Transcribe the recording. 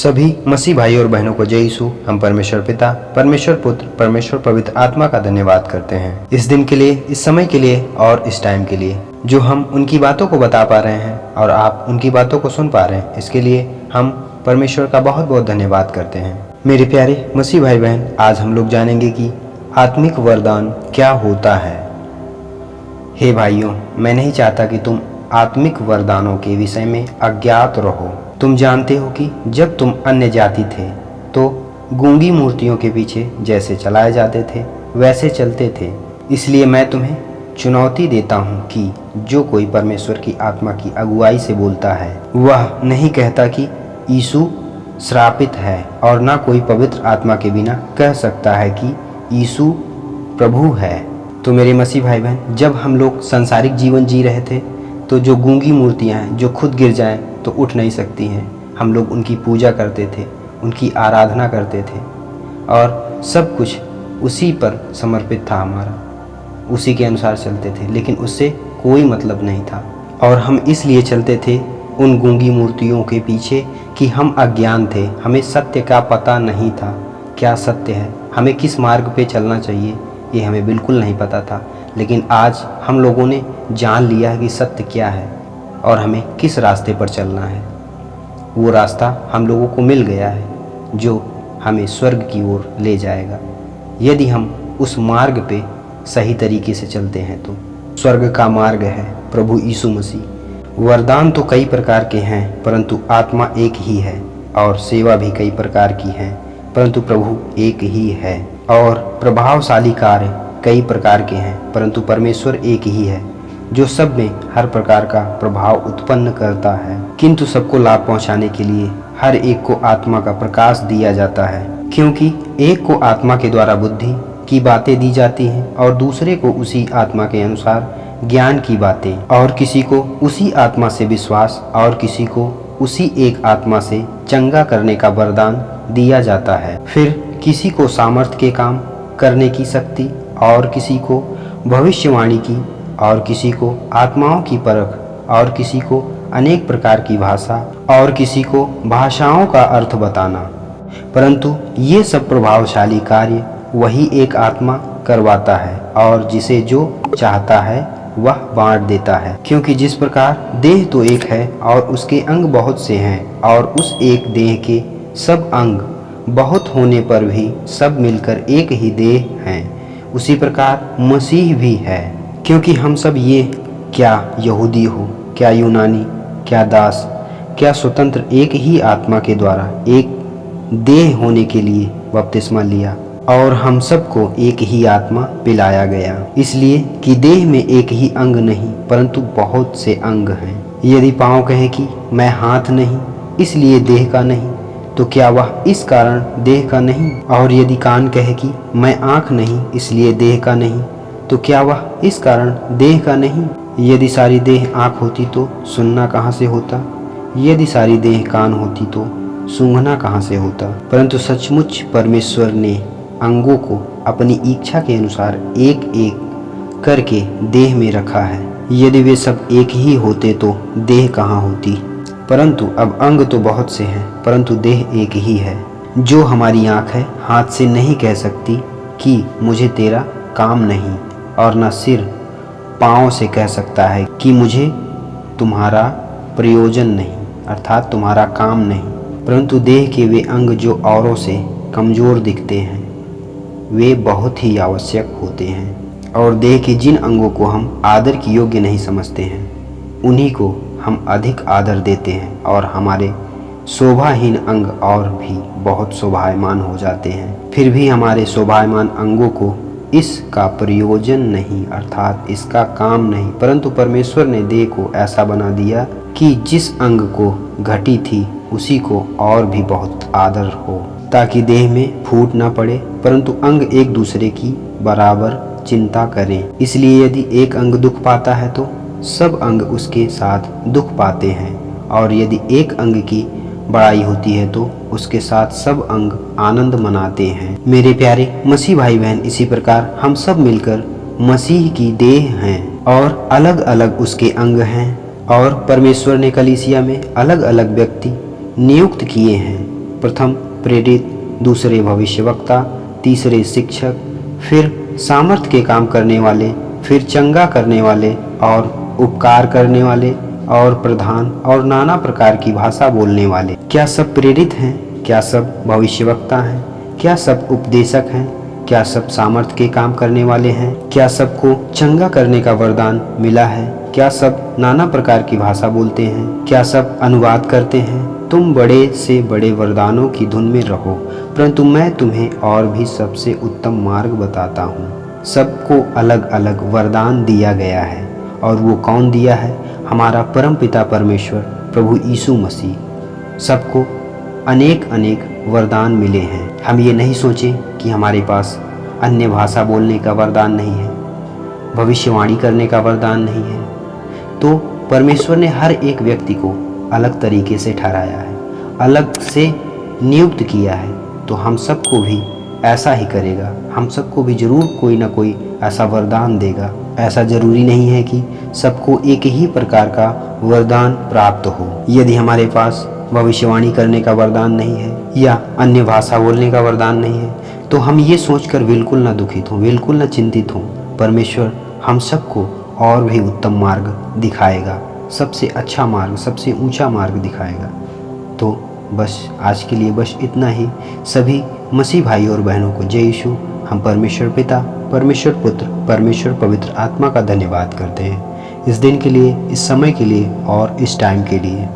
सभी मसीह भाई और बहनों को जय यीशु। हम परमेश्वर पिता, परमेश्वर पुत्र, परमेश्वर पवित्र आत्मा का धन्यवाद करते हैं इस दिन के लिए, इस समय के लिए और इस टाइम के लिए, जो हम उनकी बातों को बता पा रहे हैं और आप उनकी बातों को सुन पा रहे हैं। इसके लिए हम परमेश्वर का बहुत बहुत धन्यवाद करते हैं। मेरे प्यारे मसीह भाई बहन, आज हम लोग जानेंगे कि आत्मिक वरदान क्या होता है। हे भाइयों, मैं नहीं चाहता कि तुम आत्मिक वरदानों के विषय में अज्ञात रहो। तुम जानते हो कि जब तुम अन्य जाति थे तो गूंगी मूर्तियों के पीछे जैसे चलाए जाते थे वैसे चलते थे। इसलिए मैं तुम्हें चुनौती देता हूँ कि जो कोई परमेश्वर की आत्मा की अगुवाई से बोलता है वह नहीं कहता कि यीशु श्रापित है, और ना कोई पवित्र आत्मा के बिना कह सकता है कि यीशु प्रभु है। तो मेरे मसीह भाई बहन, जब हम लोग सांसारिक जीवन जी रहे थे तो जो गूंगी मूर्तियाँ हैं, जो खुद गिर जाएं तो उठ नहीं सकती हैं, हम लोग उनकी पूजा करते थे, उनकी आराधना करते थे और सब कुछ उसी पर समर्पित था हमारा, उसी के अनुसार चलते थे। लेकिन उससे कोई मतलब नहीं था और हम इसलिए चलते थे उन गूंगी मूर्तियों के पीछे कि हम अज्ञान थे, हमें सत्य का पता नहीं था। क्या सत्य है, हमें किस मार्ग पे चलना चाहिए, ये हमें बिल्कुल नहीं पता था। लेकिन आज हम लोगों ने जान लिया है कि सत्य क्या है और हमें किस रास्ते पर चलना है। वो रास्ता हम लोगों को मिल गया है जो हमें स्वर्ग की ओर ले जाएगा, यदि हम उस मार्ग पे सही तरीके से चलते हैं। तो स्वर्ग का मार्ग है प्रभु यीशु मसीह। वरदान तो कई प्रकार के हैं, परंतु आत्मा एक ही है, और सेवा भी कई प्रकार की है, परंतु प्रभु एक ही है। और प्रभावशाली कार्य कई प्रकार के हैं, परंतु परमेश्वर एक ही है जो सब में हर प्रकार का प्रभाव उत्पन्न करता है। किंतु सबको लाभ पहुंचाने के लिए हर एक को आत्मा का प्रकाश दिया जाता है, क्योंकि एक को आत्मा के द्वारा बुद्धि की बातें दी जाती हैं और दूसरे को उसी आत्मा के अनुसार ज्ञान की बातें, और किसी को उसी आत्मा से विश्वास, और किसी को उसी एक आत्मा से चंगा करने का वरदान दिया जाता है। फिर किसी को सामर्थ्य के काम करने की शक्ति, और किसी को भविष्यवाणी की, और किसी को आत्माओं की परख, और किसी को अनेक प्रकार की भाषा, और किसी को भाषाओं का अर्थ बताना। परंतु ये सब प्रभावशाली कार्य वही एक आत्मा करवाता है, और जिसे जो चाहता है वह बांट देता है। क्योंकि जिस प्रकार देह तो एक है और उसके अंग बहुत से हैं, और उस एक देह के सब अंग बहुत होने पर भी सब मिलकर एक ही देह हैं, उसी प्रकार मसीह भी है। क्योंकि हम सब ये, क्या यहूदी हो, क्या यूनानी, क्या दास, क्या स्वतंत्र, एक ही आत्मा के द्वारा एक देह होने के लिए बपतिस्मा लिया, और हम सबको एक ही आत्मा पिलाया गया। इसलिए कि देह में एक ही अंग नहीं परंतु बहुत से अंग हैं। यदि पाँव कहे कि मैं हाथ नहीं इसलिए देह का नहीं, तो क्या वह इस कारण देह का नहीं? और यदि कान कहे कि मैं आँख नहीं इसलिए देह का नहीं, तो क्या वह इस कारण देह का नहीं? यदि सारी देह आँख होती तो सुनना कहाँ से होता? यदि सारी देह कान होती तो सूंघना कहाँ से होता? परंतु सचमुच परमेश्वर ने अंगों को अपनी इच्छा के अनुसार एक एक करके देह में रखा है। यदि वे सब एक ही होते तो देह कहाँ होती? परंतु अब अंग तो बहुत से हैं, परंतु देह एक ही है। जो हमारी आँख है हाथ से नहीं कह सकती कि मुझे तेरा काम नहीं, और न सिर पाँव से कह सकता है कि मुझे तुम्हारा प्रयोजन नहीं, अर्थात तुम्हारा काम नहीं। परंतु देह के वे अंग जो औरों से कमज़ोर दिखते हैं वे बहुत ही आवश्यक होते हैं, और देह के जिन अंगों को हम आदर की योग्य नहीं समझते हैं उन्हीं को हम अधिक आदर देते हैं, और हमारे शोभाहीन अंग और भी बहुत शोभायमान हो जाते हैं। फिर भी हमारे शोभायमान अंगों को इसका प्रयोजन नहीं, अर्थात इसका काम नहीं, परंतु परमेश्वर ने देह को ऐसा बना दिया कि जिस अंग को घटी थी उसी को और भी बहुत आदर हो, ताकि देह में फूट न पड़े, परंतु अंग एक दूसरे की बराबर चिंता करें। इसलिए यदि एक अंग दुख पाता है तो सब अंग उसके साथ दुख पाते हैं, और यदि एक अंग की बड़ाई होती है तो उसके साथ सब अंग आनंद मनाते हैं। मेरे प्यारे मसीह भाई बहन, इसी प्रकार हम सब मिलकर मसीह की देह हैं, और अलग अलग उसके अंग हैं, और परमेश्वर ने कलीसिया में अलग अलग व्यक्ति नियुक्त किए हैं। प्रथम प्रेरित, दूसरे भविष्यवक्ता, तीसरे शिक्षक, फिर सामर्थ्य के काम करने वाले, फिर चंगा करने वाले और उपकार करने वाले, और प्रधान और नाना प्रकार की भाषा बोलने वाले। क्या सब प्रेरित हैं? क्या सब भविष्यवक्ता हैं? क्या सब उपदेशक हैं? क्या सब सामर्थ्य के काम करने वाले हैं? क्या सबको चंगा करने का वरदान मिला है? क्या सब नाना प्रकार की भाषा बोलते हैं? क्या सब अनुवाद करते हैं? तुम बड़े से बड़े वरदानों की धुन में रहो, परंतु मैं तुम्हें और भी सबसे उत्तम मार्ग बताता हूँ। सबको अलग अलग वरदान दिया गया है, और वो कौन दिया है? हमारा परम पिता परमेश्वर प्रभु यीशु मसीह। सबको अनेक अनेक वरदान मिले हैं। हम ये नहीं सोचें कि हमारे पास अन्य भाषा बोलने का वरदान नहीं है, भविष्यवाणी करने का वरदान नहीं है। तो परमेश्वर ने हर एक व्यक्ति को अलग तरीके से ठहराया है, अलग से नियुक्त किया है। तो हम सबको भी ऐसा ही करेगा, हम सबको भी जरूर कोई ना कोई ऐसा वरदान देगा। ऐसा जरूरी नहीं है कि सबको एक ही प्रकार का वरदान प्राप्त हो। यदि हमारे पास भविष्यवाणी करने का वरदान नहीं है या अन्य भाषा बोलने का वरदान नहीं है, तो हम ये सोचकर बिल्कुल ना दुखित हों, बिल्कुल ना चिंतित हों। परमेश्वर हम सबको और भी उत्तम मार्ग दिखाएगा, सबसे अच्छा मार्ग, सबसे ऊंचा मार्ग दिखाएगा। तो बस आज के लिए बस इतना ही। सभी मसीह भाई और बहनों को जय यीशु। हम परमेश्वर पिता, परमेश्वर पुत्र, परमेश्वर पवित्र आत्मा का धन्यवाद करते हैं इस दिन के लिए, इस समय के लिए और इस टाइम के लिए।